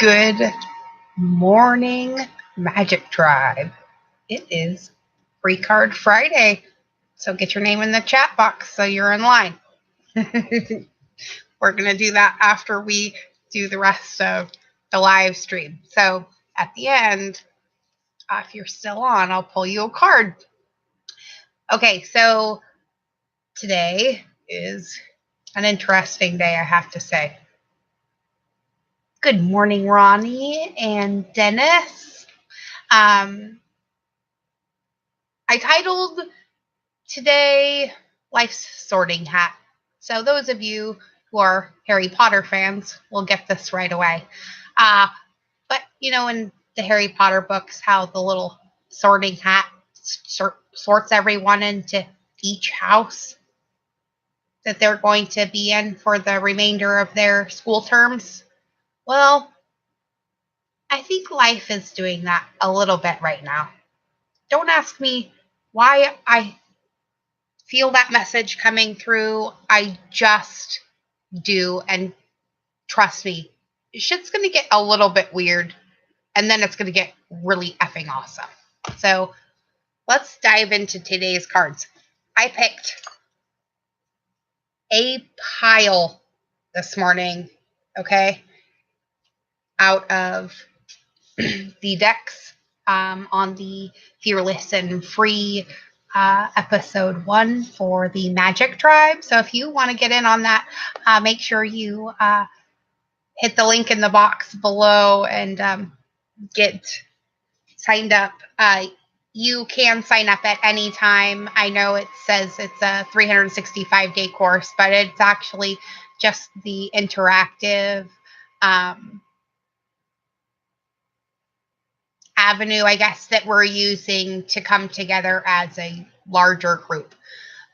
Good morning, Magic Tribe. It is Free Card Friday, so get your name in the chat box so you're in line. We're going to do that after we do the rest of the live stream. So at the end, if you're still on, I'll pull you a card. Okay, so today is an interesting day, I have to say. Good morning, Ronnie and Dennis. I titled today Life's Sorting Hat. So those of you who are Harry Potter fans will get this right away. But you know, in the Harry Potter books, how the little sorting hat sorts everyone into each house that they're going to be in for the remainder of their school terms. Well, I think life is doing that a little bit right now. Don't ask me why I feel that message coming through. I just do, and trust me, shit's going to get a little bit weird, and then it's going to get really effing awesome. So let's dive into today's cards. I picked a pile this morning, okay, out of the decks on the Fearless and Free episode 1 for the Magic Tribe. So if you want to get in on that, make sure you hit the link in the box below and get signed up. You can sign up at any time. I know it says it's a 365-day course, but it's actually just the interactive avenue, I guess, that we're using to come together as a larger group.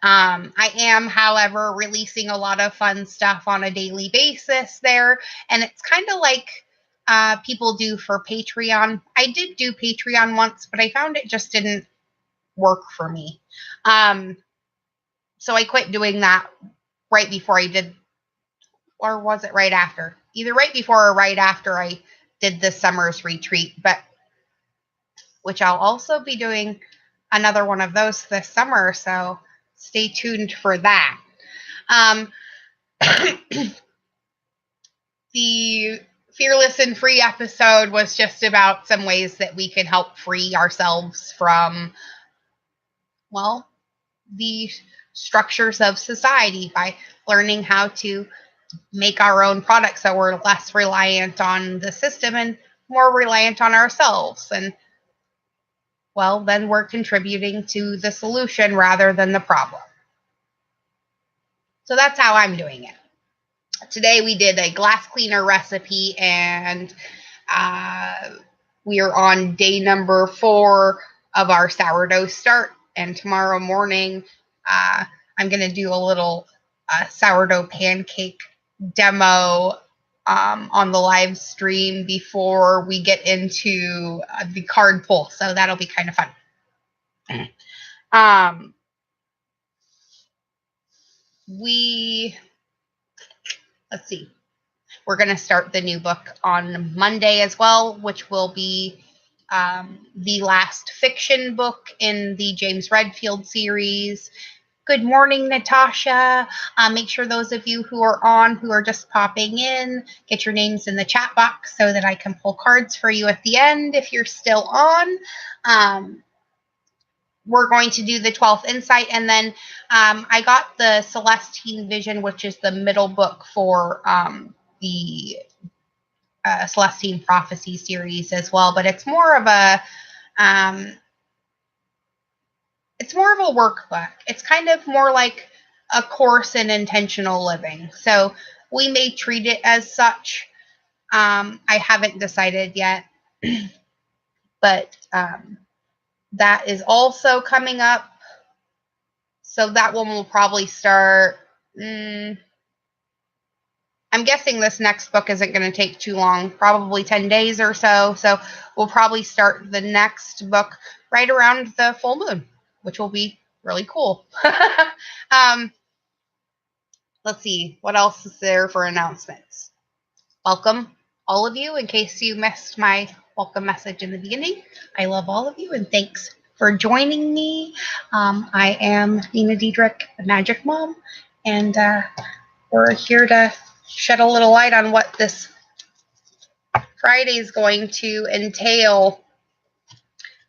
I am, however, releasing a lot of fun stuff on a daily basis there, and it's kind of like people do for Patreon. I did do Patreon once, but I found it just didn't work for me. So I quit doing that right before I did, or was it right after? Either right before or right after I did the summer's retreat, but which I'll also be doing another one of those this summer, so stay tuned for that. The Fearless and Free episode was just about some ways that we can help free ourselves from, well, the structures of society by learning how to make our own products so we're less reliant on the system and more reliant on ourselves. And, well, then we're contributing to the solution rather than the problem. So that's how I'm doing it. Today we did a glass cleaner recipe, and we are on day number 4 of our sourdough start. And tomorrow morning, I'm going to do a little sourdough pancake demo on the live stream before we get into the card pull. So that'll be kind of fun. Let's see. We're going to start the new book on Monday as well, which will be the last fiction book in the James Redfield series. Good morning, Natasha. Make sure those of you who are on, who are just popping in, get your names in the chat box so that I can pull cards for you at the end if you're still on. We're going to do the 12th Insight, and then I got the Celestine Vision, which is the middle book for the Celestine Prophecy series as well, but it's more of a workbook. It's kind of more like a course in intentional living. So we may treat it as such. I haven't decided yet, but that is also coming up. So that one will probably start. I'm guessing this next book isn't going to take too long, probably 10 days or so. So we'll probably start the next book right around the full moon, which will be really cool. Let's see. What else is there for announcements? Welcome all of you. In case you missed my welcome message in the beginning, I love all of you and thanks for joining me. I am Nina Diedrich, the Magic Mom, and we're here to shed a little light on what this Friday is going to entail.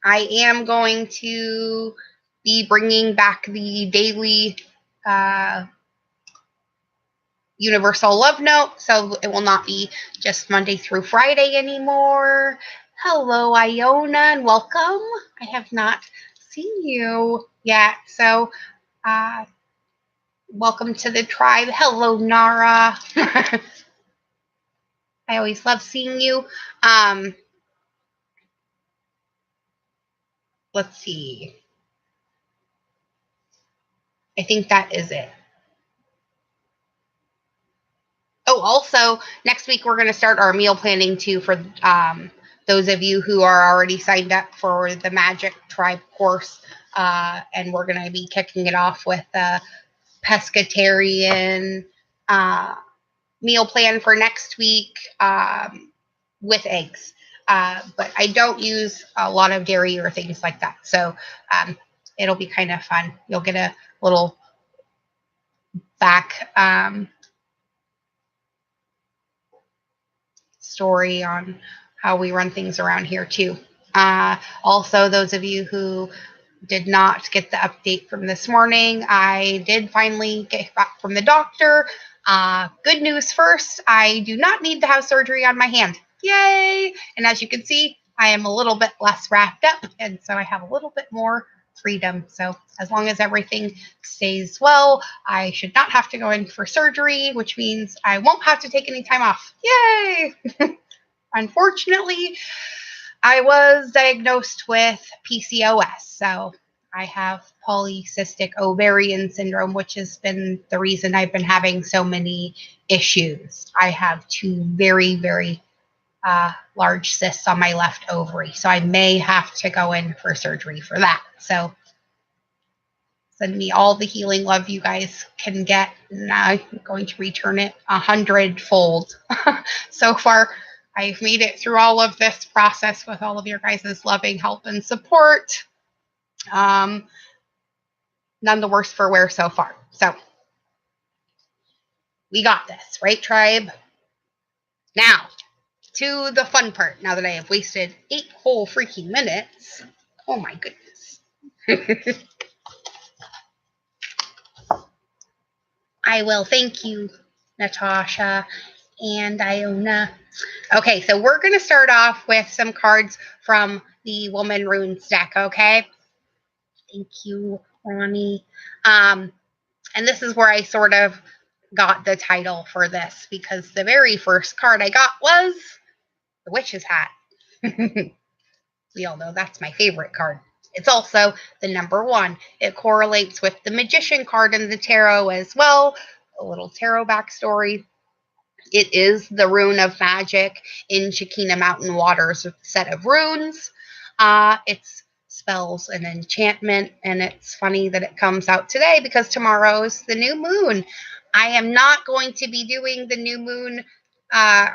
I am going to be bringing back the daily Universal Love Note, so it will not be just Monday through Friday anymore. Hello, Iona, and welcome. I have not seen you yet, so welcome to the tribe. Hello, Nara. I always love seeing you. Let's see. I think that is it. Oh, also, next week we're going to start our meal planning too for those of you who are already signed up for the Magic Tribe course. And we're going to be kicking it off with a pescatarian meal plan for next week with eggs. But I don't use a lot of dairy or things like that. So it'll be kind of fun. You'll get a little back story on how we run things around here too. Also, those of you who did not get the update from this morning, I did finally get back from the doctor. Good news first, I do not need to have surgery on my hand. Yay! And as you can see, I am a little bit less wrapped up, and so I have a little bit more freedom. So as long as everything stays well, I should not have to go in for surgery, which means I won't have to take any time off. Yay! Unfortunately, I was diagnosed with PCOS, so I have polycystic ovarian syndrome, which has been the reason I've been having so many issues. I have 2 very, very large cysts on my left ovary, so I may have to go in for surgery for that. So send me all the healing love you guys can get, and I'm going to return it 100-fold. So far, I've made it through all of this process with all of your guys' loving help and support. None the worse for wear so far. So we got this, right, tribe? Now, to the fun part. Now that I have wasted 8 whole freaking minutes. Oh my goodness. I will. Thank you, Natasha and Iona. Okay, so we're going to start off with some cards from the Woman Runes deck, okay? Thank you, Ronnie. And this is where I sort of got the title for this, because the very first card I got was the Witch's Hat. We all know that's my favorite card. It's also the number 1. It correlates with the Magician card in the tarot as well. A little tarot backstory. It is the rune of magic in Shekinah Mountain Waters set of runes. It's spells and enchantment, and it's funny that it comes out today because tomorrow is the new moon. I am not going to be doing the new moon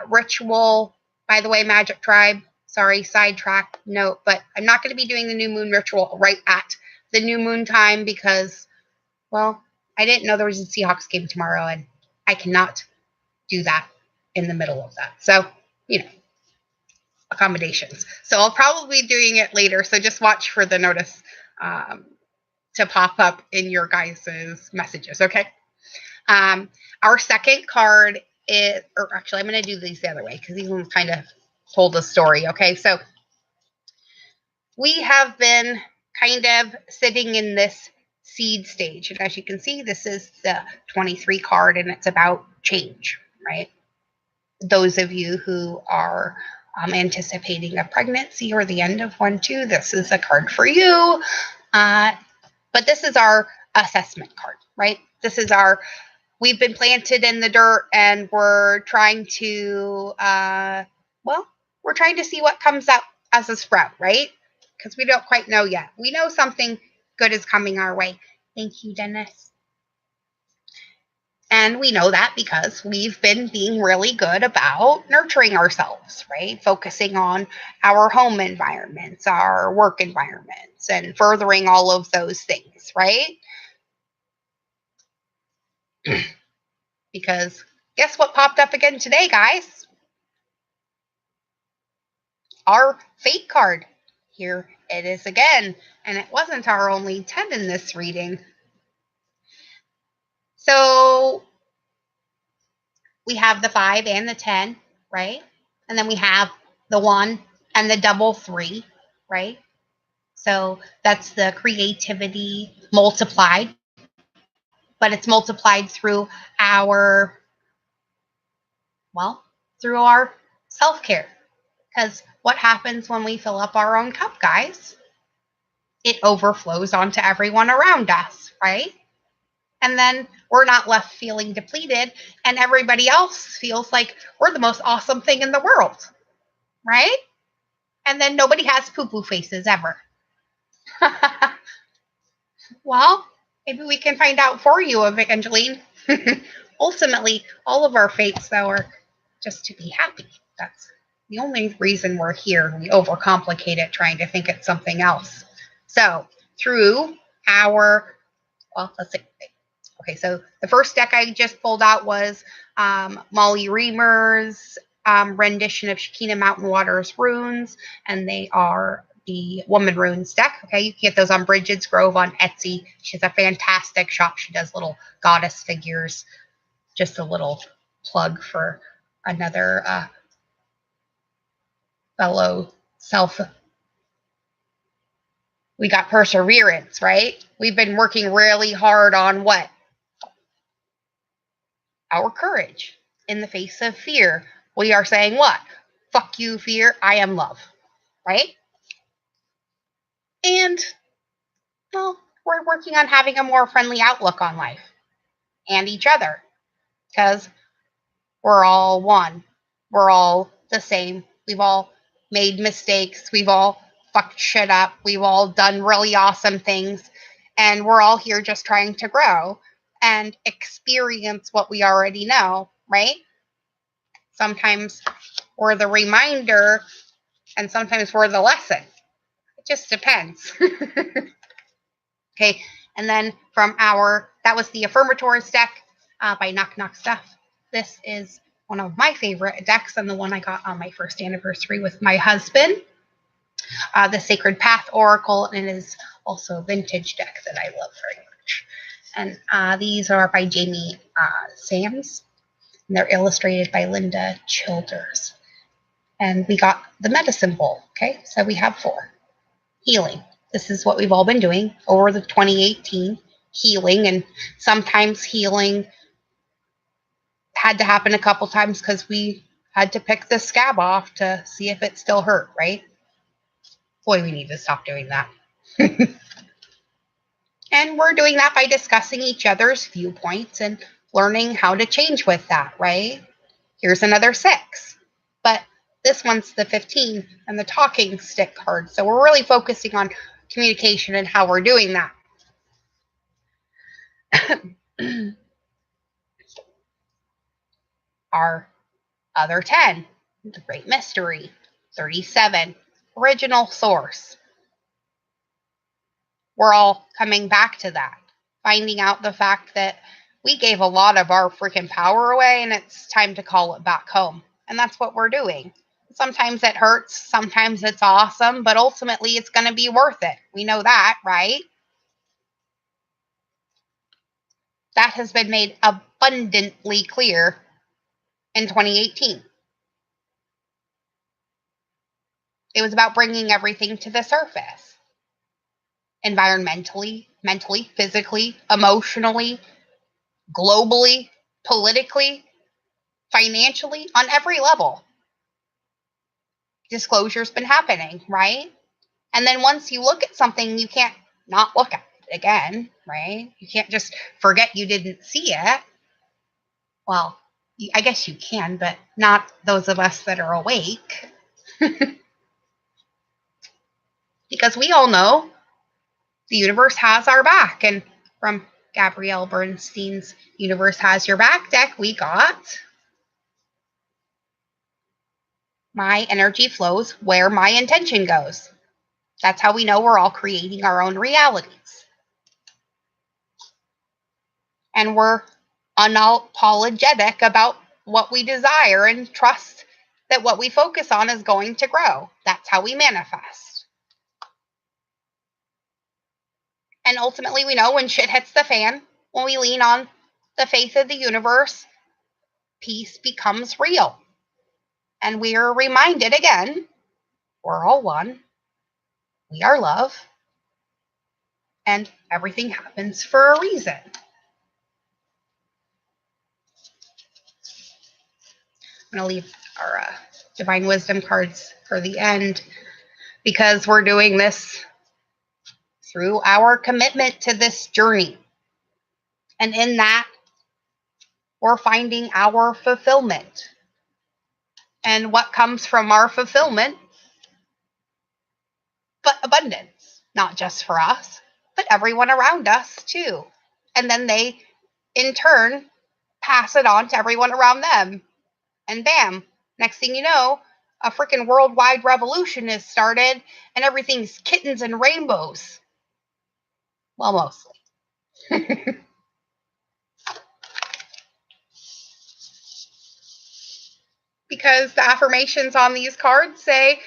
ritual. By the way, Magic Tribe, sorry, sidetrack note, but I'm not going to be doing the new moon ritual right at the new moon time because, well, I didn't know there was a Seahawks game tomorrow, and I cannot do that in the middle of that. So, accommodations. So I'll probably be doing it later. So just watch for the notice to pop up in your guys' messages. Okay. Our second card is, or actually I'm going to do these the other way because these ones kind of told a story. Okay. So we have been kind of sitting in this seed stage. And as you can see, this is the 23 card and it's about change, right? Those of you who are anticipating a pregnancy or the end of one too, this is a card for you. But this is our assessment card, right? This is we've been planted in the dirt and we're trying to, we're trying to see what comes up as a sprout, right? Because we don't quite know yet. We know something good is coming our way. Thank you, Dennis. And we know that because we've been being really good about nurturing ourselves, right? Focusing on our home environments, our work environments, and furthering all of those things, right? Because guess what popped up again today, guys? Our fate card. Here it is again. And it wasn't our only 10 in this reading. So we have the 5 and the 10, right? And then we have the 1 and the double 3, right? So that's the creativity multiplied, but it's multiplied through our, well, through our self-care. Because what happens when we fill up our own cup, guys? It overflows onto everyone around us, right? And then we're not left feeling depleted, and everybody else feels like we're the most awesome thing in the world, right? And then nobody has poo-poo faces ever. Well, maybe we can find out for you, Evangeline. Ultimately, all of our fates, though, are just to be happy. That's the only reason we're here. We overcomplicate it trying to think it's something else. So, through our, well, let's see. Okay, so the first deck I just pulled out was Molly Reamer's rendition of Shekinah Mountain Waters runes, and they are the Woman Runes deck. Okay, you can get those on Bridget's Grove on Etsy. She has a fantastic shop. She does little goddess figures. Just a little plug for another fellow self. We got perseverance, right? We've been working really hard on what? Our courage in the face of fear. We are saying what? Fuck you, fear. I am love, right? And, well, we're working on having a more friendly outlook on life and each other because we're all one. We're all the same. We've all made mistakes. We've all fucked shit up. We've all done really awesome things. And we're all here just trying to grow and experience what we already know, right? Sometimes we're the reminder and sometimes we're the lesson. It just depends. Okay, and then from that was the Affirmators deck by Knock Knock Stuff. This is one of my favorite decks and the one I got on my first anniversary with my husband. The Sacred Path Oracle, and it is also a vintage deck that I love very much. And these are by Jamie Sams, and they're illustrated by Linda Childers. And we got the medicine bowl. Okay, so we have 4. Healing. This is what we've all been doing over the 2018 healing, and sometimes healing had to happen a couple times because we had to pick the scab off to see if it still hurt, right? Boy, we need to stop doing that. And we're doing that by discussing each other's viewpoints and learning how to change with that, right? Here's another 6. But this one's the 15 and the talking stick card. So we're really focusing on communication and how we're doing that. Our other 10, the Great Mystery, 37, Original Source. We're all coming back to that, finding out the fact that we gave a lot of our freaking power away and it's time to call it back home. And that's what we're doing. Sometimes it hurts, sometimes it's awesome, but ultimately it's going to be worth it. We know that, right? That has been made abundantly clear in 2018. It was about bringing everything to the surface. Environmentally, mentally, physically, emotionally, globally, politically, financially, on every level. Disclosure's been happening, right? And then once you look at something, you can't not look at it again, right? You can't just forget you didn't see it. Well, I guess you can, but not those of us that are awake. Because we all know the universe has our back. And from Gabrielle Bernstein's Universe Has Your Back deck, we got my energy flows where my intention goes. That's how we know we're all creating our own realities. And we're unapologetic about what we desire and trust that what we focus on is going to grow. That's how we manifest. And ultimately, we know when shit hits the fan, when we lean on the faith of the universe, peace becomes real. And we are reminded again, we're all one, we are love, and everything happens for a reason. I'm going to leave our Divine Wisdom cards for the end because we're doing this through our commitment to this journey. And in that, we're finding our fulfillment. And what comes from our fulfillment? But abundance, not just for us, but everyone around us too. And then they, in turn, pass it on to everyone around them. And bam, next thing you know, a freaking worldwide revolution is started and everything's kittens and rainbows. Well, mostly. Because the affirmations on these cards say,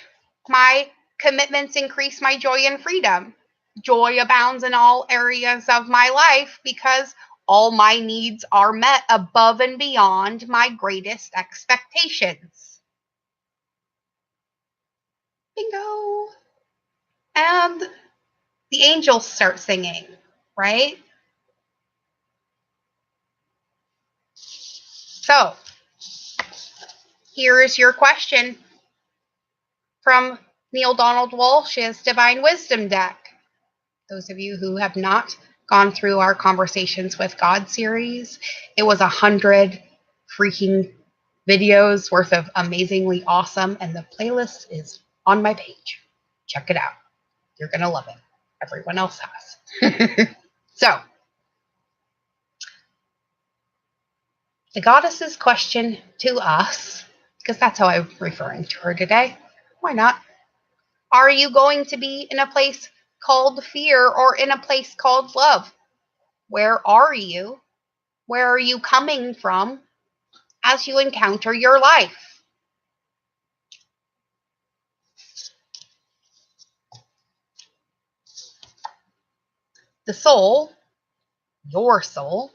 my commitments increase my joy and freedom. Joy abounds in all areas of my life because all my needs are met above and beyond my greatest expectations. Bingo. And the angels start singing, right? So, here is your question from Neil Donald Walsh's Divine Wisdom deck. Those of you who have not gone through our Conversations with God series, it was 100 freaking videos worth of amazingly awesome, and the playlist is on my page. Check it out. You're going to love it. Everyone else has. So, the goddess's question to us, because that's how I'm referring to her today. Why not? Are you going to be in a place called fear or in a place called love? Where are you? Where are you coming from as you encounter your life? The soul, your soul,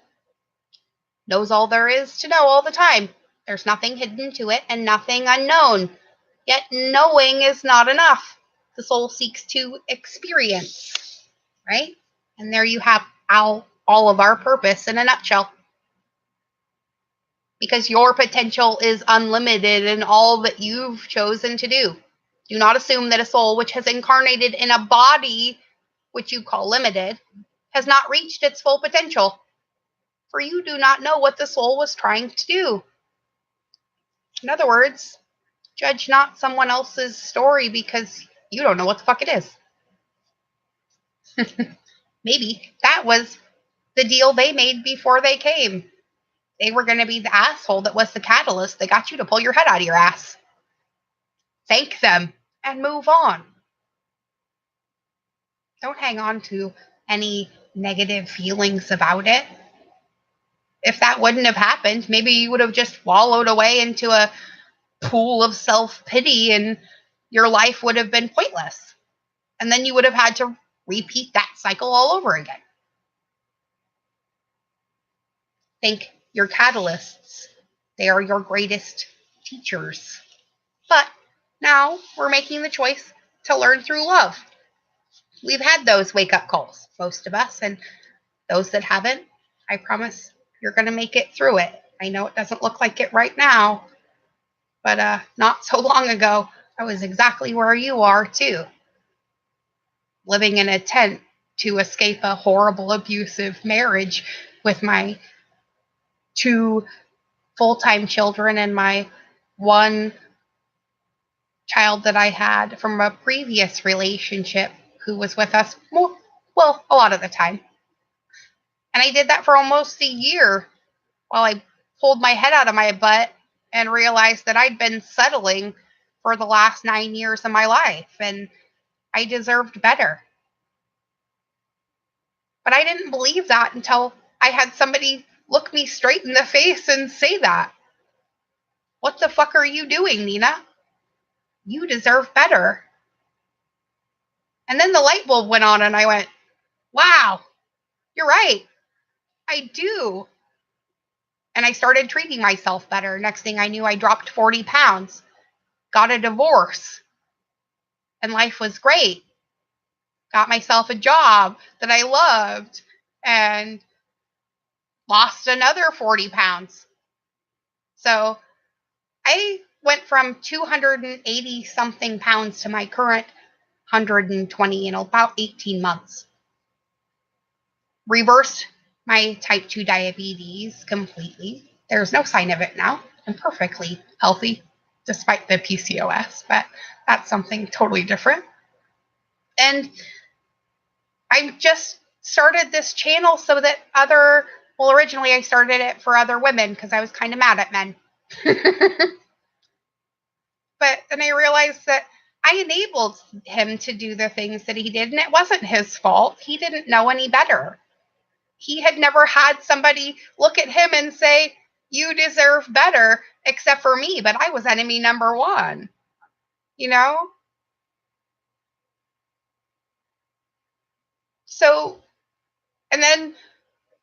knows all there is to know all the time. There's nothing hidden to it and nothing unknown. Yet knowing is not enough. The soul seeks to experience, right? And there you have all of our purpose in a nutshell. Because your potential is unlimited in all that you've chosen to do. Do not assume that a soul which has incarnated in a body which you call limited has not reached its full potential. For you do not know what the soul was trying to do. In other words, judge not someone else's story because you don't know what the fuck it is. Maybe that was the deal they made before they came. They were going to be the asshole that was the catalyst that got you to pull your head out of your ass. Thank them and move on. Don't hang on to any negative feelings about it. If that wouldn't have happened, maybe you would have just wallowed away into a pool of self-pity and your life would have been pointless. And then you would have had to repeat that cycle all over again. Think your catalysts. They are your greatest teachers. But now we're making the choice to learn through love. We've had those wake-up calls, most of us, and those that haven't, I promise you're going to make it through it. I know it doesn't look like it right now, but not so long ago, I was exactly where you are, too. Living in a tent to escape a horrible, abusive marriage with my 2 full-time children and my 1 child that I had from a previous relationship who was with us, a lot of the time. And I did that for almost a year while I pulled my head out of my butt and realized that I'd been settling for the last 9 years of my life and I deserved better. But I didn't believe that until I had somebody look me straight in the face and say that. What the fuck are you doing, Nina? You deserve better. And then the light bulb went on and I went, wow, you're right. I do. And I started treating myself better. Next thing I knew, I dropped 40 pounds, got a divorce, and life was great. Got myself a job that I loved and lost another 40 pounds. So I went from 280 something pounds to my current 120 in about 18 months. Reversed my type 2 diabetes completely. There's no sign of it now. I'm perfectly healthy despite the PCOS, but that's something totally different. And I just started this channel so that originally I started it for other women because I was kind of mad at men. But then I realized that I enabled him to do the things that he did, and it wasn't his fault. He didn't know any better. He had never had somebody look at him and say, you deserve better, except for me, but I was enemy number one, you know? So, and then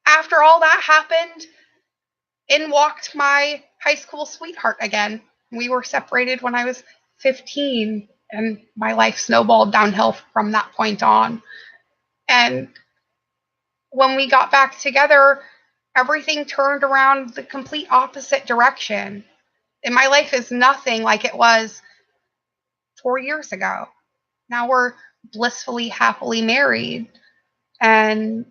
after all that happened, in walked my high school sweetheart again. We were separated when I was 15, and my life snowballed downhill from that point on. And when we got back together, everything turned around the complete opposite direction. And my life is nothing like it was 4 years ago. Now we're blissfully, happily married. And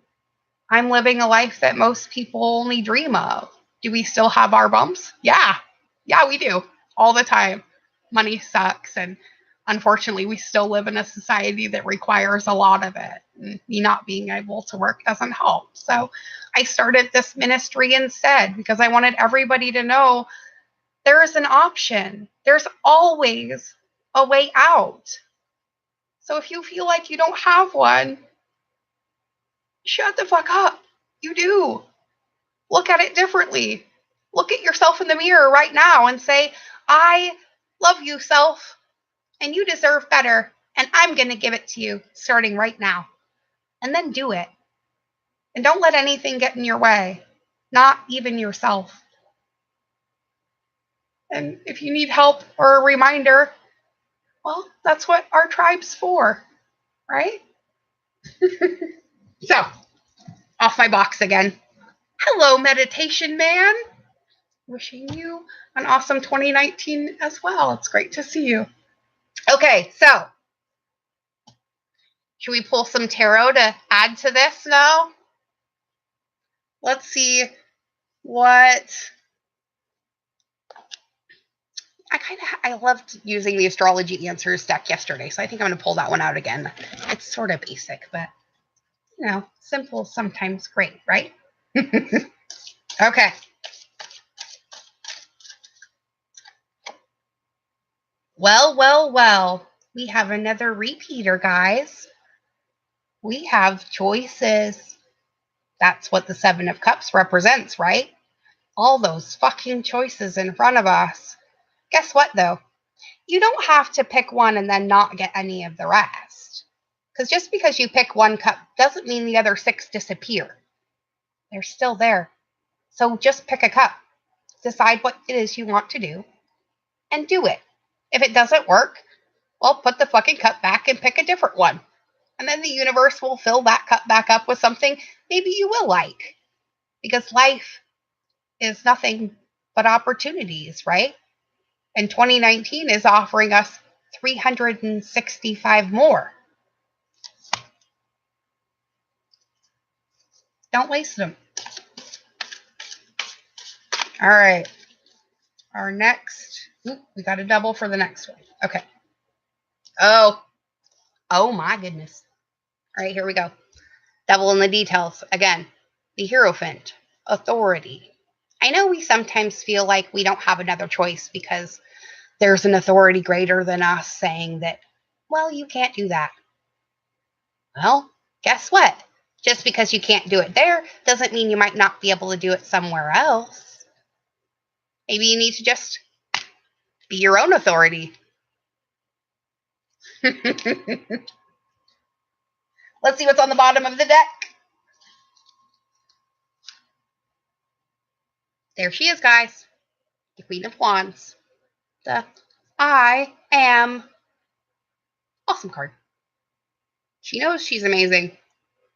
I'm living a life that most people only dream of. Do we still have our bumps? Yeah. Yeah, we do. All the time. Money sucks. And unfortunately, we still live in a society that requires a lot of it. And me not being able to work doesn't help. So I started this ministry instead because I wanted everybody to know there is an option. There's always a way out. So if you feel like you don't have one, shut the fuck up. You do. Look at it differently. Look at yourself in the mirror right now and say, I love you, self, and you deserve better, and I'm going to give it to you starting right now. And then do it. And don't let anything get in your way, not even yourself. And if you need help or a reminder, well, that's what our tribe's for, right? So, off my box again. Hello, meditation man. Wishing you an awesome 2019 as well. It's great to see you. Okay, so should we pull some tarot to add to this now? Let's see what I loved using the astrology answers deck yesterday, so I think I'm going to pull that one out again. It's sort of basic, but simple sometimes great, right? Okay. Well. We have another repeater, guys. We have choices. That's what the Seven of Cups represents, right? All those fucking choices in front of us. Guess what, though? You don't have to pick one and then not get any of the rest. Because just because you pick one cup doesn't mean the other 6 disappear. They're still there. So just pick a cup. Decide what it is you want to do and do it. If it doesn't work, well, put the fucking cup back and pick a different one. And then the universe will fill that cup back up with something maybe you will like. Because life is nothing but opportunities, right? And 2019 is offering us 365 more. Don't waste them. All right. Our next, we got a double for the next one. Okay. Oh my goodness. All right, here we go. Double in the details again. The Hierophant, authority. I know we sometimes feel like we don't have another choice because there's an authority greater than us saying that, well, you can't do that. Well, guess what? Just because you can't do it there doesn't mean you might not be able to do it somewhere else. Maybe you need to just be your own authority. Let's see what's on the bottom of the deck. There she is, guys. The Queen of Wands. The I am awesome card. She knows she's amazing.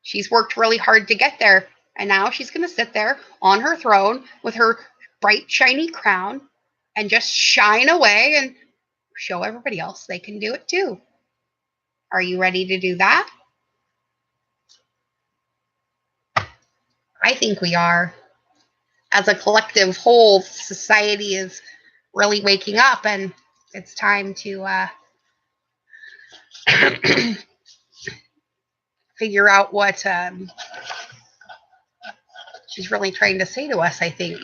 She's worked really hard to get there. And now she's going to sit there on her throne with her bright, shiny crown and just shine away and show everybody else they can do it too. Are you ready to do that? I think we are. As a collective whole, society is really waking up, and it's time to figure out what she's really trying to say to us, I think.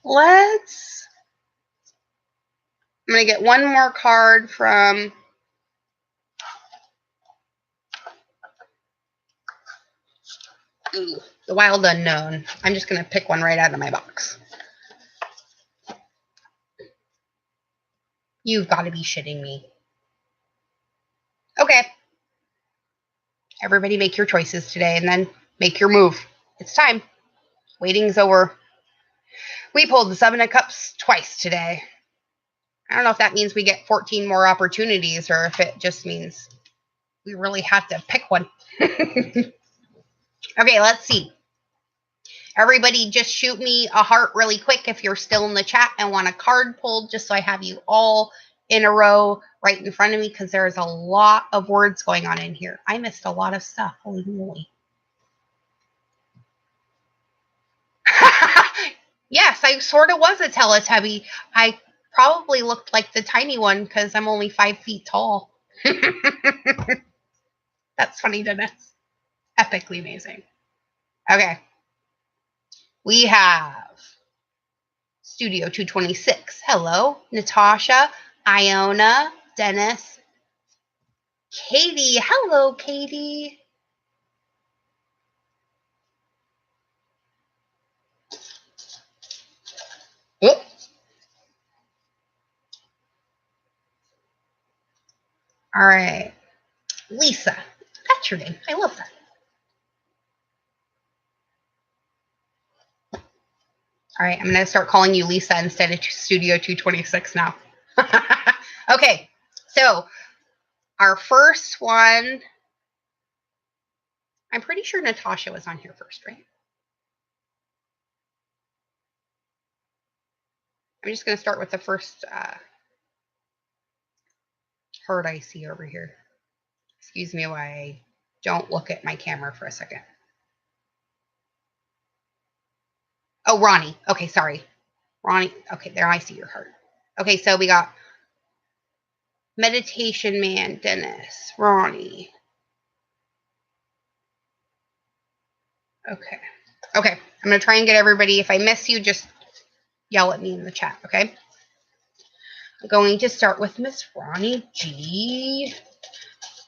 I'm going to get one more card from the Wild Unknown. I'm just going to pick one right out of my box. You've got to be shitting me. Okay. Everybody make your choices today and then make your move. It's time. Waiting's over. We pulled the Seven of Cups twice today. I don't know if that means we get 14 more opportunities or if it just means we really have to pick one. Okay, let's see. Everybody just shoot me a heart really quick if you're still in the chat and want a card pulled, just so I have you all in a row right in front of me, because there's a lot of words going on in here. I missed a lot of stuff. Holy moly. Yes, I sort of was a Teletubby. I probably looked like the tiny one because I'm only 5 feet tall. That's funny to miss. Epically amazing. Okay. We have Studio 226. Hello. Natasha, Iona, Dennis, Katie. Hello, Katie. Oh. All right. Lisa. That's your name. I love that. All right. I'm going to start calling you Lisa instead of Studio 226 now. Okay. So our first one, I'm pretty sure Natasha was on here first, right? I'm just going to start with the first heart I see over here. Excuse me while I don't look at my camera for a second. Oh, Ronnie. Okay, sorry. Ronnie. Okay, there I see your heart. Okay, so we got Meditation Man, Dennis, Ronnie. Okay. Okay, I'm going to try and get everybody. If I miss you, just yell at me in the chat, okay? I'm going to start with Miss Ronnie G.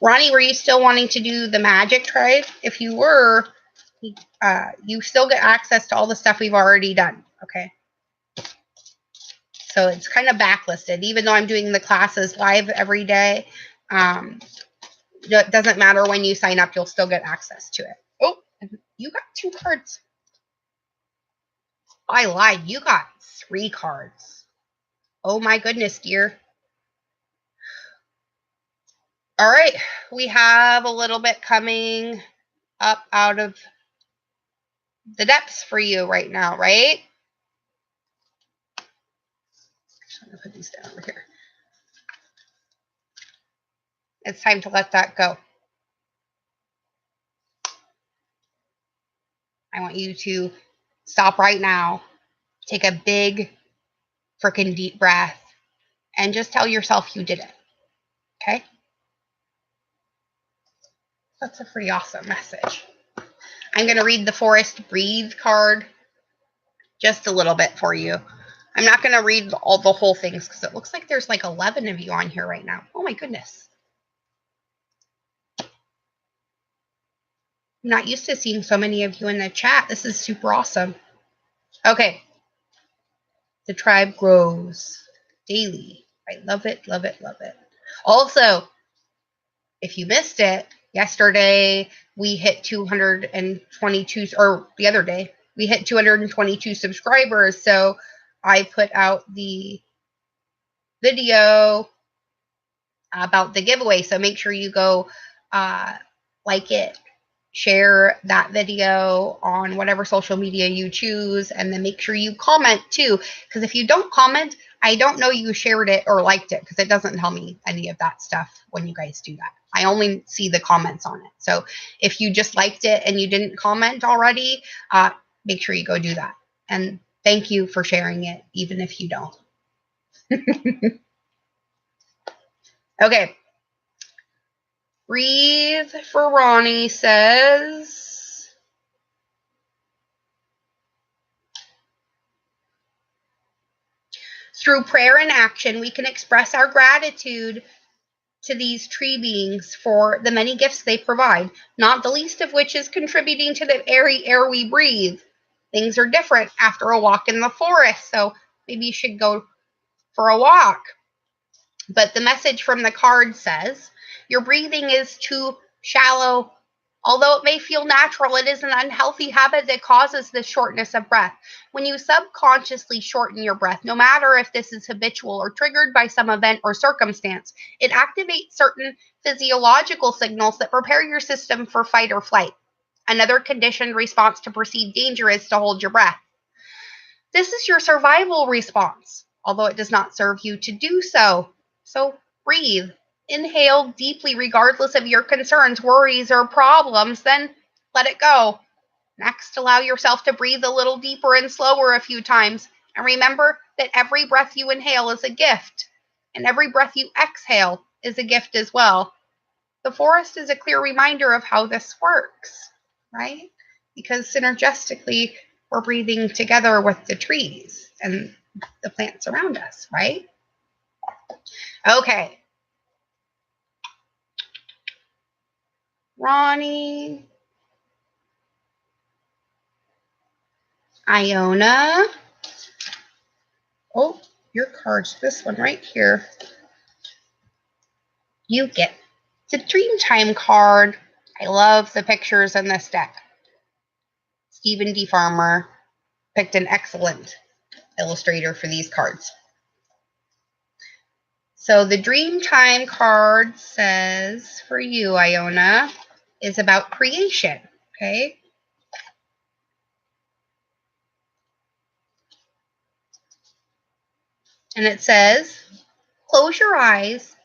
Ronnie, were you still wanting to do the magic trade? If you were, you still get access to all the stuff we've already done, okay? So it's kind of backlisted. Even though I'm doing the classes live every day, it doesn't matter when you sign up, you'll still get access to it. Oh, you got 2 cards. I lied. You got 3 cards. Oh my goodness, dear. All right. We have a little bit coming up out of the depths for you right now, right? I'm going to put these down over here. It's time to let that go. I want you to stop right now, take a big freaking deep breath, and just tell yourself you did it. Okay? That's a pretty awesome message. I'm going to read the Forest Breathe card just a little bit for you. I'm not going to read all the whole things because it looks like there's like 11 of you on here right now. Oh my goodness. I'm not used to seeing so many of you in the chat. This is super awesome. Okay. The tribe grows daily. I love it, love it, love it. Also, if you missed it, yesterday we hit 222, or the other day, we hit 222 subscribers. So I put out the video about the giveaway. So make sure you go like it, share that video on whatever social media you choose, and then make sure you comment too. Because if you don't comment, I don't know you shared it or liked it because it doesn't tell me any of that stuff when you guys do that. I only see the comments on it. So if you just liked it and you didn't comment already, make sure you go do that. And thank you for sharing it, even if you don't. Okay. Breathe for Ronnie says, through prayer and action, we can express our gratitude to these tree beings for the many gifts they provide, not the least of which is contributing to the airy air we breathe. Things are different after a walk in the forest, so maybe you should go for a walk. But the message from the card says, your breathing is too shallow. Although it may feel natural, it is an unhealthy habit that causes this shortness of breath. When you subconsciously shorten your breath, no matter if this is habitual or triggered by some event or circumstance, it activates certain physiological signals that prepare your system for fight or flight. Another conditioned response to perceived danger is to hold your breath. This is your survival response, although it does not serve you to do so. So breathe. Inhale deeply regardless of your concerns, worries, or problems, then let it go. Next, allow yourself to breathe a little deeper and slower a few times. And remember that every breath you inhale is a gift, and every breath you exhale is a gift as well. The forest is a clear reminder of how this works, right? Because synergistically, we're breathing together with the trees and the plants around us, right? Okay. Ronnie, Iona. Oh, your card's this one right here. You get the Dreamtime card. I love the pictures in this deck. Stephen D. Farmer picked an excellent illustrator for these cards. So the Dreamtime card says for you, Iona, is about creation, okay? And it says, close your eyes,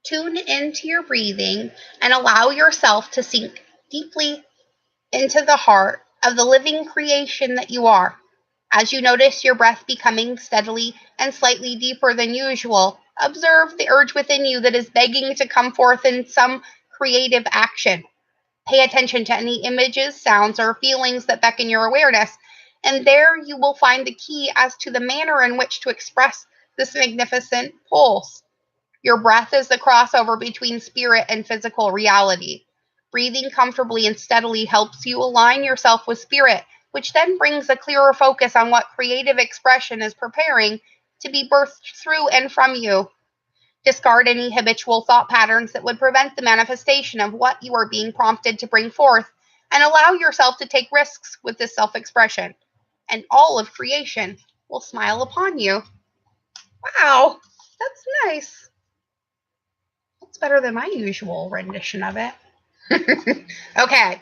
tune into your breathing, and allow yourself to sink deeply into the heart of the living creation that you are. As you notice your breath becoming steadily and slightly deeper than usual, observe the urge within you that is begging to come forth in some creative action. Pay attention to any images, sounds, or feelings that beckon your awareness, and there you will find the key as to the manner in which to express this magnificent pulse. Your breath is the crossover between spirit and physical reality. Breathing comfortably and steadily helps you align yourself with spirit, which then brings a clearer focus on what creative expression is preparing to be birthed through and from you. Discard any habitual thought patterns that would prevent the manifestation of what you are being prompted to bring forth, and allow yourself to take risks with this self-expression. And all of creation will smile upon you. Wow, that's nice. That's better than my usual rendition of it. Okay.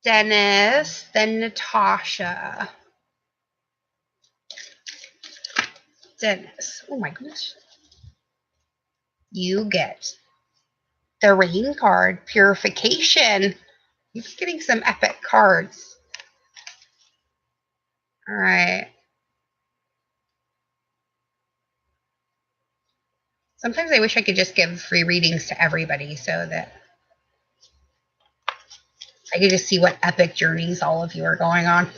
Dennis, then Natasha. Dennis. Oh my goodness. You get the rain card, Purification. You're getting some epic cards. All right. Sometimes I wish I could just give free readings to everybody so that I can just see what epic journeys all of you are going on.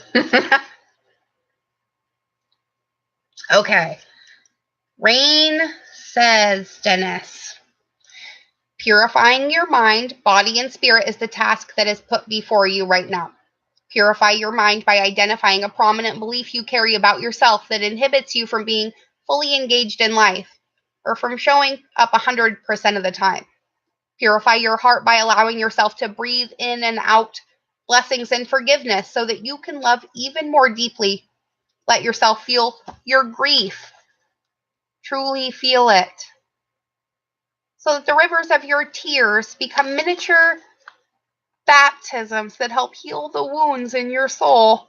Okay. Rain says, Dennis, purifying your mind, body, and spirit is the task that is put before you right now. Purify your mind by identifying a prominent belief you carry about yourself that inhibits you from being fully engaged in life or from showing up 100% of the time. Purify your heart by allowing yourself to breathe in and out blessings and forgiveness so that you can love even more deeply. Let yourself feel your grief. Truly feel it. So that the rivers of your tears become miniature baptisms that help heal the wounds in your soul.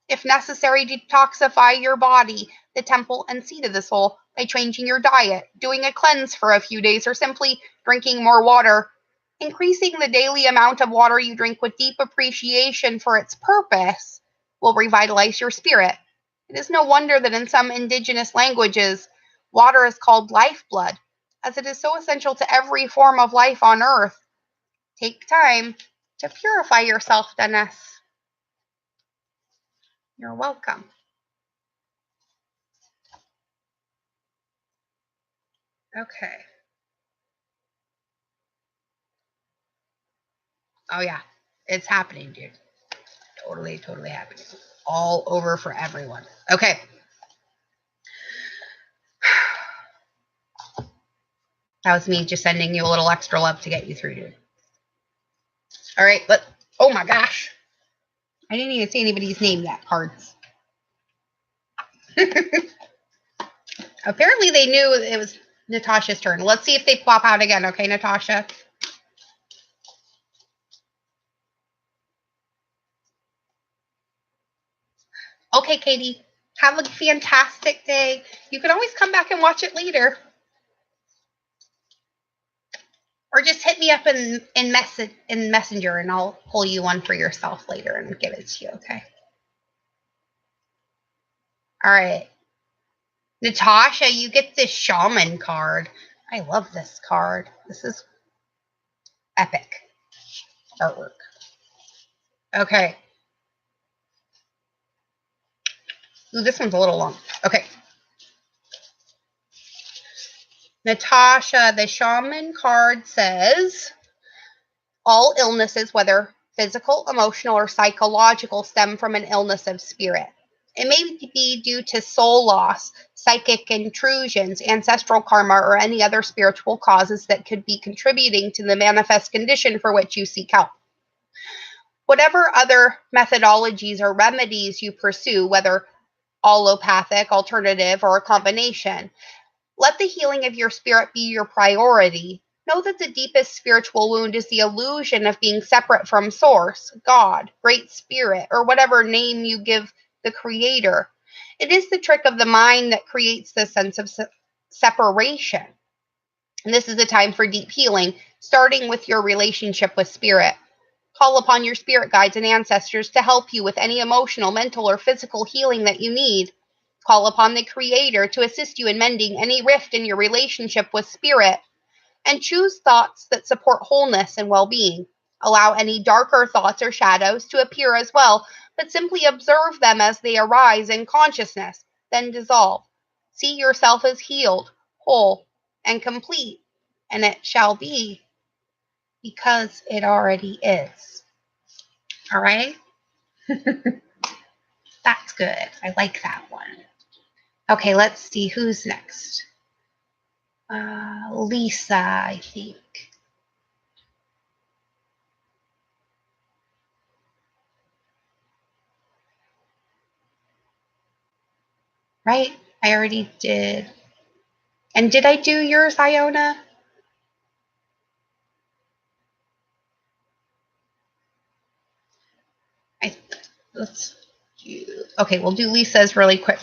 If necessary, detoxify your body, the temple and seat of the soul, by changing your diet, doing a cleanse for a few days, or simply drinking more water. Increasing the daily amount of water you drink with deep appreciation for its purpose will revitalize your spirit. It is no wonder that in some indigenous languages, water is called lifeblood, as it is so essential to every form of life on earth. Take time to purify yourself, Dennis. You're welcome. Okay. Oh, yeah. It's happening, dude. Totally, totally happening. All over for everyone. Okay. That was me just sending you a little extra love to get you through, dude. All right, oh my gosh. I didn't even see anybody's name yet, cards. Apparently they knew it was Natasha's turn. Let's see if they pop out again, okay, Natasha? Okay, Katie. Have a fantastic day. You can always come back and watch it later. Or just hit me up in Messenger and I'll pull you one for yourself later and give it to you, okay? All right. Natasha, you get this shaman card. I love this card. This is epic artwork. Okay. Ooh, this one's a little long. Okay. Natasha, the shaman card says, all illnesses, whether physical, emotional, or psychological, stem from an illness of spirit. It may be due to soul loss, psychic intrusions, ancestral karma, or any other spiritual causes that could be contributing to the manifest condition for which you seek help. Whatever other methodologies or remedies you pursue, whether allopathic, alternative, or a combination, let the healing of your spirit be your priority. Know that the deepest spiritual wound is the illusion of being separate from Source, God, Great Spirit, or whatever name you give the Creator. It is the trick of the mind that creates this sense of separation. And this is a time for deep healing, starting with your relationship with Spirit. Call upon your spirit guides and ancestors to help you with any emotional, mental, or physical healing that you need. Call upon the Creator to assist you in mending any rift in your relationship with Spirit. And choose thoughts that support wholeness and well-being. Allow any darker thoughts or shadows to appear as well, but simply observe them as they arise in consciousness, then dissolve. See yourself as healed, whole, and complete, and it shall be, because it already is. All right? That's good. I like that one. Okay, let's see who's next. Lisa, I think. Right? I already did. And did I do yours, Iona? Let's do. Okay, we'll do Lisa's really quick.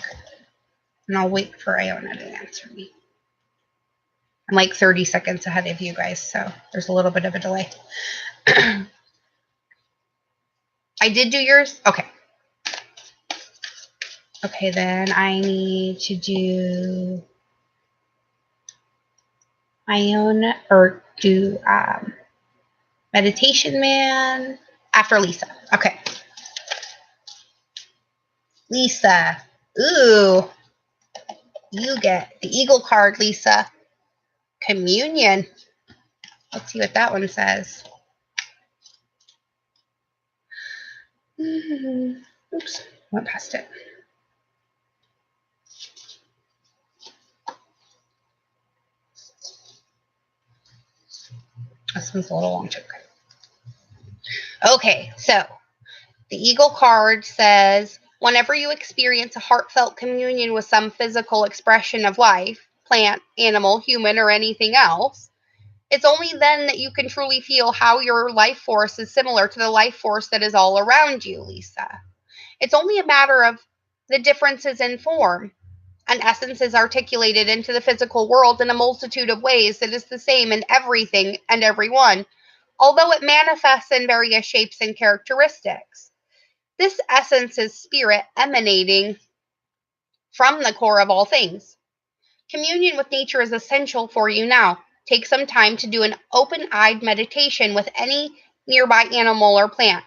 And I'll wait for Iona to answer me. I'm like 30 seconds ahead of you guys, so there's a little bit of a delay. I did do yours? Okay. Okay, then I need to do Iona, or do Meditation Man, After Lisa. Okay. Lisa. Ooh. You get the Eagle card, Lisa. Communion. Let's see what that one says. Oops. Went past it. This one's a little long too. Okay, so the Eagle card says, whenever you experience a heartfelt communion with some physical expression of life, plant, animal, human, or anything else, it's only then that you can truly feel how your life force is similar to the life force that is all around you, Lisa. It's only a matter of the differences in form. An essence is articulated into the physical world in a multitude of ways that is the same in everything and everyone, although it manifests in various shapes and characteristics. This essence is spirit emanating from the core of all things. Communion with nature is essential for you now. Take some time to do an open-eyed meditation with any nearby animal or plant.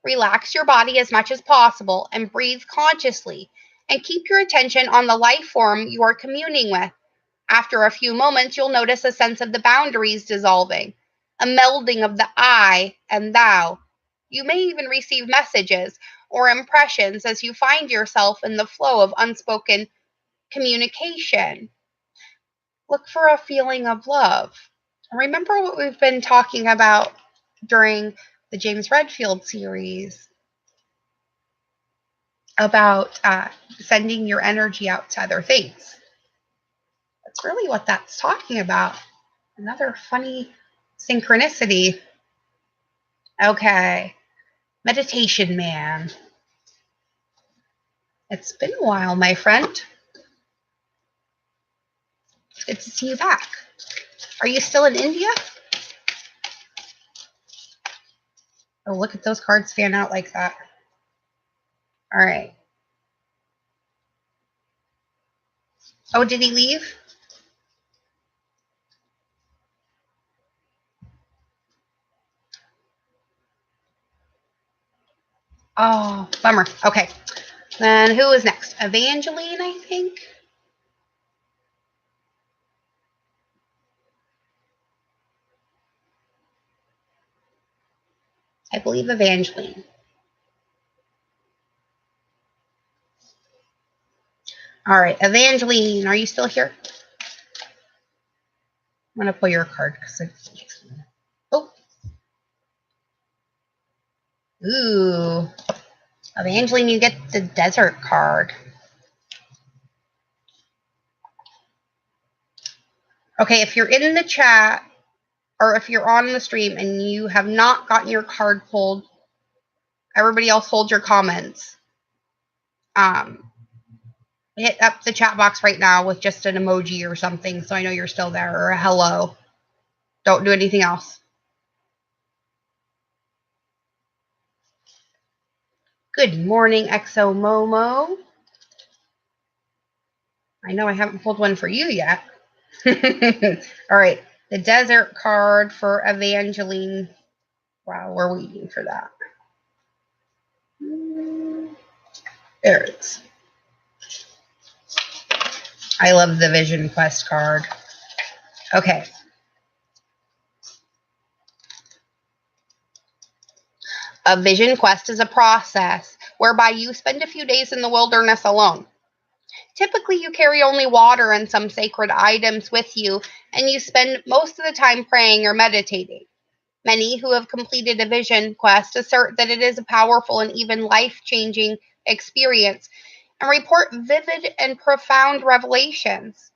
Relax your body as much as possible and breathe consciously, and keep your attention on the life form you are communing with. After a few moments, you'll notice a sense of the boundaries dissolving, a melding of the I and thou. You may even receive messages or impressions as you find yourself in the flow of unspoken communication. Look for a feeling of love. Remember what we've been talking about during the James Redfield series about sending your energy out to other things. That's really what that's talking about. Another funny synchronicity. Okay. Meditation man. It's been a while, my friend. It's good to see you back. Are you still in India? Oh, look at those cards fan out like that. All right. Oh, did he leave? Oh, bummer. Okay. Then who is next? Evangeline, I think. I believe Evangeline. All right, Evangeline, are you still here? I'm going to pull your card because it's... Oh. Ooh. Evangeline, you get the desert card. Okay, if you're in the chat or if you're on the stream and you have not gotten your card pulled, everybody else hold your comments. Hit up the chat box right now with just an emoji or something so I know you're still there, or a hello. Don't do anything else. Good morning, Exo Momo. I know I haven't pulled one for you yet. All right, the desert card for Evangeline. Wow, we're waiting for that. There it is. I love the Vision Quest card. Okay. A Vision Quest is a process whereby you spend a few days in the wilderness alone. Typically, you carry only water and some sacred items with you, and you spend most of the time praying or meditating. Many who have completed a Vision Quest assert that it is a powerful and even life-changing experience and report vivid and profound revelations.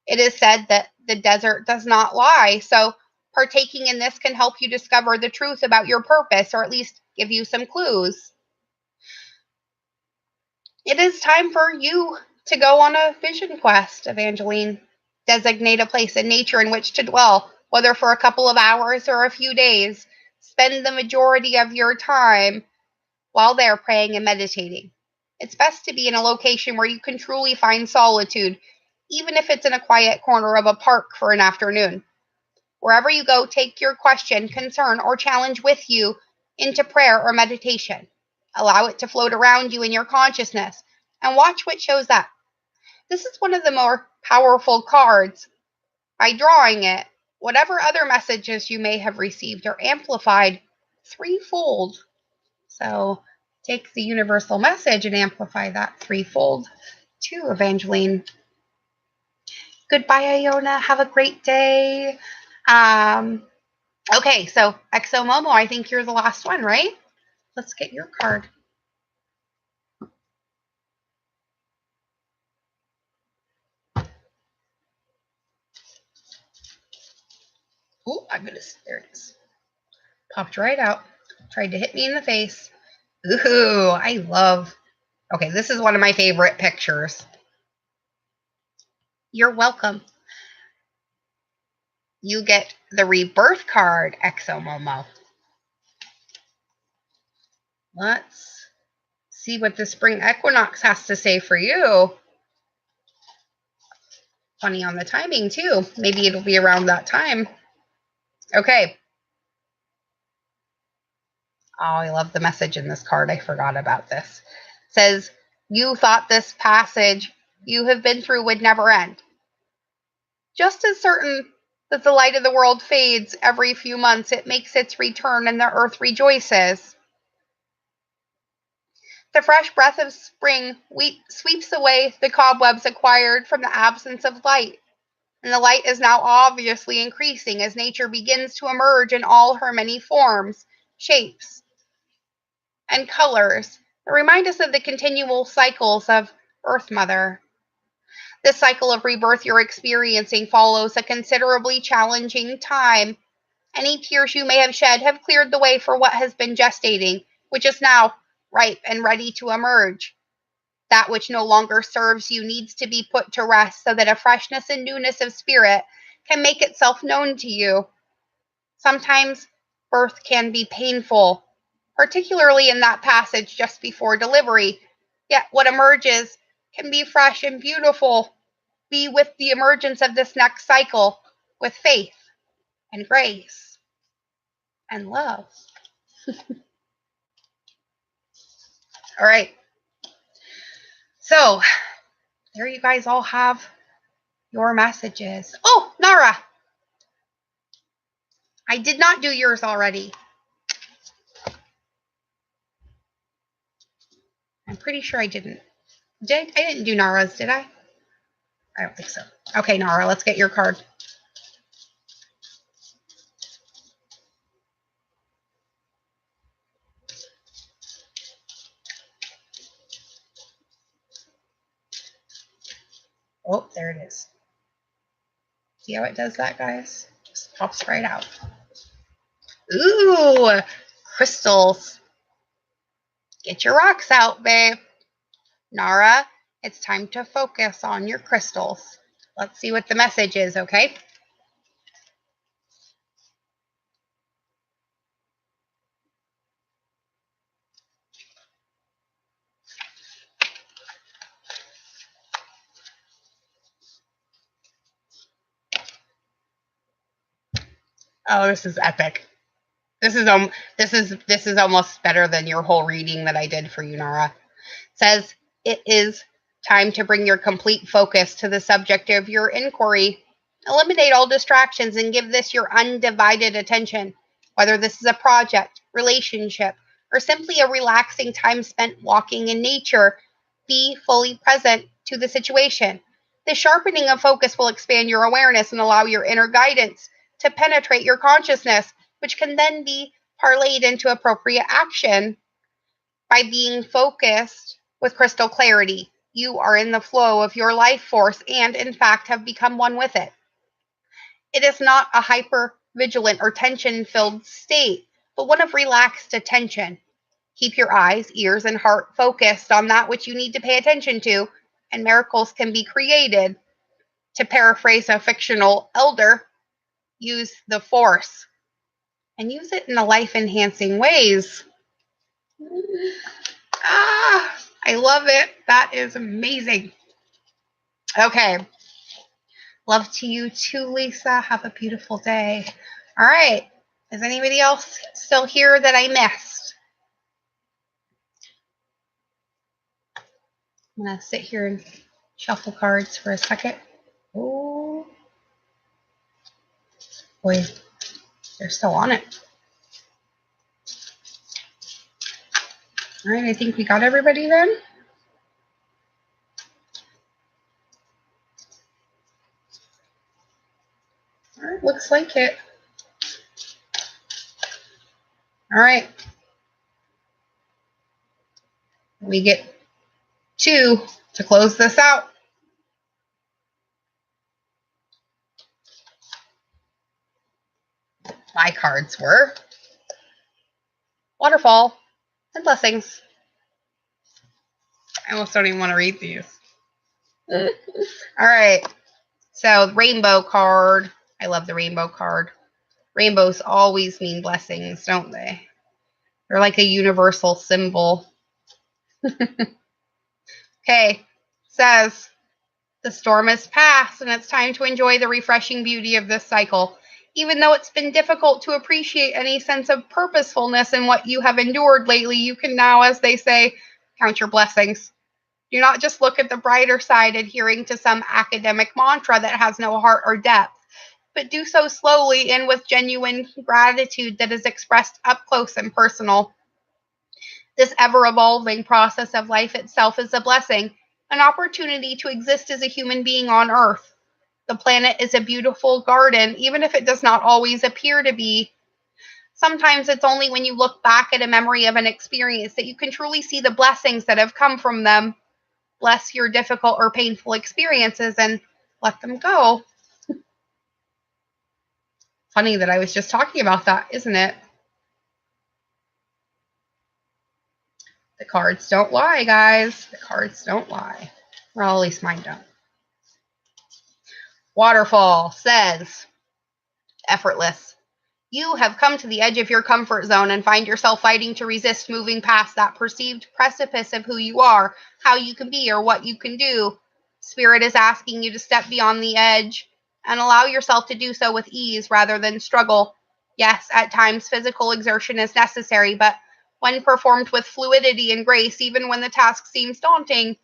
It is said that the desert does not lie, so partaking in this can help you discover the truth about your purpose, or at least give you some clues. It is time for you to go on a vision quest, Evangeline. Designate a place in nature in which to dwell, whether for a couple of hours or a few days. Spend the majority of your time while there praying and meditating. It's best to be in a location where you can truly find solitude, even if it's in a quiet corner of a park for an afternoon. Wherever you go, take your question, concern, or challenge with you into prayer or meditation. Allow it to float around you in your consciousness and watch what shows up. This is one of the more powerful cards. By drawing it, whatever other messages you may have received are amplified threefold. So take the universal message and amplify that threefold to Evangeline. Goodbye, Iona. Have a great day. Okay, so XO Momo, I think you're the last one, right? Let's get your card. Oh, there it is. Popped right out. Tried to hit me in the face. Ooh, I love. Okay, this is one of my favorite pictures. You're welcome. You get the rebirth card, XO Momo. Let's see what the spring equinox has to say for you. Funny on the timing, too. Maybe it'll be around that time. Okay. Oh, I love the message in this card. I forgot about this. It says, you thought this passage you have been through would never end. Just as certain that the light of the world fades every few months, it makes its return and the earth rejoices. The fresh breath of spring sweeps away the cobwebs acquired from the absence of light, and the light is now obviously increasing as nature begins to emerge in all her many forms, shapes, and colors that remind us of the continual cycles of Earth Mother. This cycle of rebirth you're experiencing follows a considerably challenging time. Any tears you may have shed have cleared the way for what has been gestating, which is now ripe and ready to emerge. That which no longer serves you needs to be put to rest so that a freshness and newness of spirit can make itself known to you. Sometimes birth can be painful, particularly in that passage just before delivery. Yet what emerges can be fresh and beautiful. Be with the emergence of this next cycle with faith and grace and love. All right. So there you guys all have your messages. Oh, Nara, I did not do yours already. I'm pretty sure I didn't. I didn't do Nara's, did I? I don't think so. Okay, Nara, let's get your card. Oh, there it is. See how it does that, guys? Just pops right out. Ooh, crystals. Get your rocks out, babe. Nara, it's time to focus on your crystals. Let's see what the message is, okay? Oh, this is epic. This is almost better than your whole reading that I did for you, Nara. It says it is time to bring your complete focus to the subject of your inquiry. Eliminate all distractions and give this your undivided attention. Whether this is a project, relationship, or simply a relaxing time spent walking in nature, be fully present to the situation. The sharpening of focus will expand your awareness and allow your inner guidance to penetrate your consciousness, which can then be parlayed into appropriate action. By being focused with crystal clarity, you are in the flow of your life force and, in fact, have become one with it. It is not a hyper-vigilant or tension-filled state, but one of relaxed attention. Keep your eyes, ears, and heart focused on that which you need to pay attention to, and miracles can be created. To paraphrase a fictional elder, use the force and use it in a life-enhancing ways. I love it. That is amazing. Okay. Love to you too, Lisa. Have a beautiful day. All right. Is anybody else still here that I missed? I'm going to sit here and shuffle cards for a second. Oh, boy, they're still on it. All right, I think we got everybody then. All right, looks like it. All right. We get 2 to close this out. My cards were Waterfall and Blessings. I almost don't even want to read these. All right. So, Rainbow card. I love the rainbow card. Rainbows always mean blessings, don't they? They're like a universal symbol. Okay. Says, the storm has passed and it's time to enjoy the refreshing beauty of this cycle. Even though it's been difficult to appreciate any sense of purposefulness in what you have endured lately, you can now, as they say, count your blessings. Do not just look at the brighter side adhering to some academic mantra that has no heart or depth, but do so slowly and with genuine gratitude that is expressed up close and personal. This ever-evolving process of life itself is a blessing, an opportunity to exist as a human being on Earth. The planet is a beautiful garden, even if it does not always appear to be. Sometimes it's only when you look back at a memory of an experience that you can truly see the blessings that have come from them. Bless your difficult or painful experiences and let them go. Funny that I was just talking about that, isn't it? The cards don't lie, guys. The cards don't lie. Well, at least mine don't. Waterfall says, effortless. You have come to the edge of your comfort zone and find yourself fighting to resist moving past that perceived precipice of who you are, how you can be, or what you can do. Spirit is asking you to step beyond the edge and allow yourself to do so with ease rather than struggle. Yes, at times physical exertion is necessary, but when performed with fluidity and grace, even when the task seems daunting,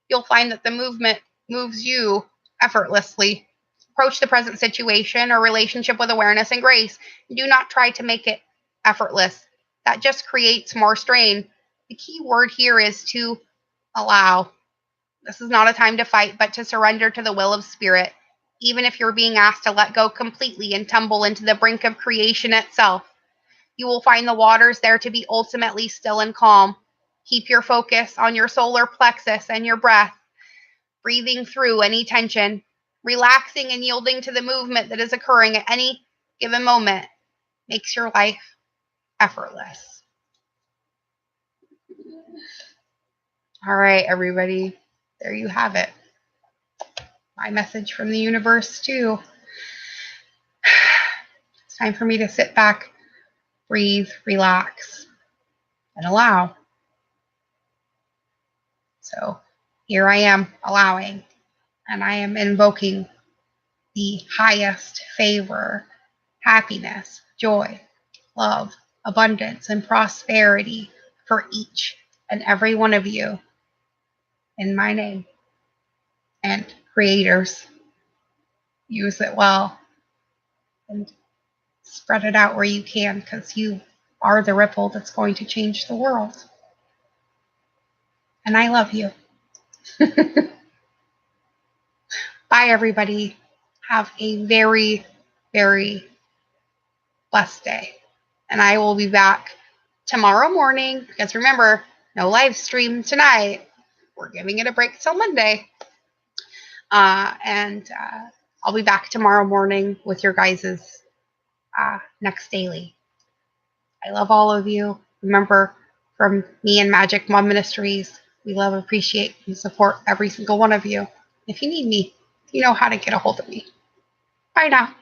you'll find that the movement moves you effortlessly. Approach the present situation or relationship with awareness and grace. Do not try to make it effortless. That just creates more strain. The key word here is to allow. This is not a time to fight, but to surrender to the will of spirit, even if you're being asked to let go completely and tumble into the brink of creation itself. You will find the waters there to be ultimately still and calm. Keep your focus on your solar plexus and your breath, breathing through any tension, relaxing and yielding to the movement that is occurring at any given moment makes your life effortless. All right, everybody, there you have it. My message from the universe, too. It's time for me to sit back, breathe, relax, and allow. So here I am allowing, and I am invoking the highest favor, happiness, joy, love, abundance, and prosperity for each and every one of you in my name. And creators, use it well and spread it out where you can, because you are the ripple that's going to change the world. And I love you. Bye, everybody. Have a very, very blessed day. And I will be back tomorrow morning, because remember, no live stream tonight. We're giving it a break till Monday. And I'll be back tomorrow morning with your guys' next daily. I love all of you. Remember, from me and Magic Mom Ministries, we love, appreciate, and support every single one of you. If you need me, you know how to get a hold of me. Bye now.